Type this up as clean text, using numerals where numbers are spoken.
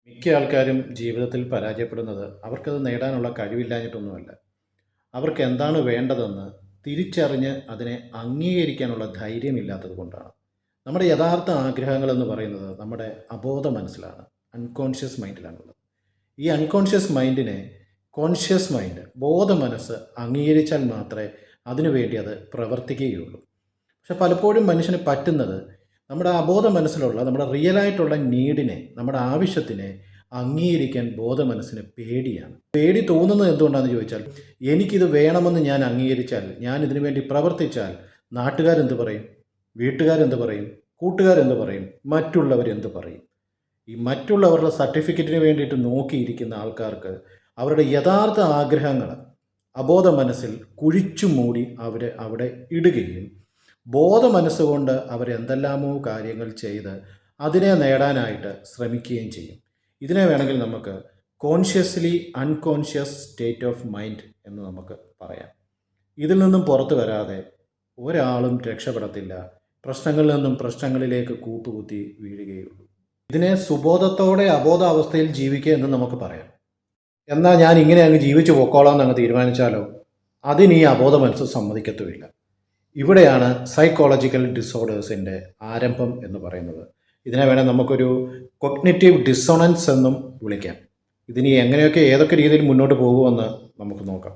മിക്ക ആൾക്കാരും ജീവിതത്തിൽ പരാജയപ്പെടുന്നത് അവർക്കത് നേടാനുള്ള കഴിവില്ലാഞ്ഞിട്ടൊന്നുമല്ല. അവർക്ക് എന്താണ് വേണ്ടതെന്ന് തിരിച്ചറിഞ്ഞ് അതിനെ അംഗീകരിക്കാനുള്ള ധൈര്യമില്ലാത്തത് കൊണ്ടാണ്. നമ്മുടെ യഥാർത്ഥ ആഗ്രഹങ്ങളെന്ന് പറയുന്നത് നമ്മുടെ അബോധ മനസ്സിലാണ്, അൺകോൺഷ്യസ് മൈൻഡിലാണുള്ളത്. ഈ അൺകോൺഷ്യസ് മൈൻഡിനെ കോൺഷ്യസ് മൈൻഡ്, ബോധ മനസ്സ് അംഗീകരിച്ചാൽ മാത്രമേ അതിനുവേണ്ടി അത് പ്രവർത്തിക്കുകയുള്ളൂ. പക്ഷെ പലപ്പോഴും മനുഷ്യന് പറ്റുന്നത് നമ്മുടെ അബോധ മനസ്സിലുള്ള നമ്മുടെ റിയലായിട്ടുള്ള നീഡിനെ, നമ്മുടെ ആവശ്യത്തിനെ അംഗീകരിക്കാൻ ബോധ മനസ്സിന് പേടിയാണ്. പേടി തോന്നുന്നത് എന്തുകൊണ്ടാണെന്ന് ചോദിച്ചാൽ, എനിക്കിത് വേണമെന്ന് ഞാൻ അംഗീകരിച്ചാൽ, ഞാൻ ഇതിനു വേണ്ടി പ്രവർത്തിച്ചാൽ നാട്ടുകാരെന്ത് പറയും, വീട്ടുകാരെന്ത് പറയും, കൂട്ടുകാരെന്ത് പറയും, മറ്റുള്ളവരെന്ത് പറയും? ഈ മറ്റുള്ളവരുടെ സർട്ടിഫിക്കറ്റിന് വേണ്ടിയിട്ട് നോക്കിയിരിക്കുന്ന ആൾക്കാർക്ക് അവരുടെ യഥാർത്ഥ ആഗ്രഹങ്ങൾ അബോധ മനസ്സിൽ കുഴിച്ചു മൂടി അവിടെ ഇടുകയും ബോധ മനസ്സുകൊണ്ട് അവരെന്തെല്ലാമോ കാര്യങ്ങൾ ചെയ്ത് അതിനെ നേടാനായിട്ട് ശ്രമിക്കുകയും ചെയ്യും. ഇതിനെ വേണമെങ്കിൽ നമുക്ക് consciously unconscious state of mind എന്ന് നമുക്ക് പറയാം. ഇതിൽ നിന്നും പുറത്തു വരാതെ ഒരാളും രക്ഷപ്പെടത്തില്ല. പ്രശ്നങ്ങളിൽ നിന്നും പ്രശ്നങ്ങളിലേക്ക് കൂട്ടുകുത്തി വീഴുകയുള്ളൂ. ഇതിനെ സുബോധത്തോടെ അബോധാവസ്ഥയിൽ ജീവിക്കുക എന്ന് നമുക്ക് പറയാം. എന്നാൽ ഞാൻ ഇങ്ങനെ അങ്ങ് ജീവിച്ചു പോക്കോളാം എന്നങ്ങ് തീരുമാനിച്ചാലോ, അതിന് ഈ അബോധ മനസ്സ് സമ്മതിക്കത്തുമില്ല. ഇവിടെയാണ് സൈക്കോളജിക്കൽ ഡിസോർഡേഴ്സിൻ്റെ ആരംഭം എന്ന് പറയുന്നത്. ഇതിനെ വേണേൽ നമുക്കൊരു കൊഗ്നിറ്റീവ് ഡിസോണൻസ് എന്നും വിളിക്കാം. ഇതിനി എങ്ങനെയൊക്കെ ഏതൊക്കെ രീതിയിൽ മുന്നോട്ട് പോകുമെന്ന് നമുക്ക് നോക്കാം.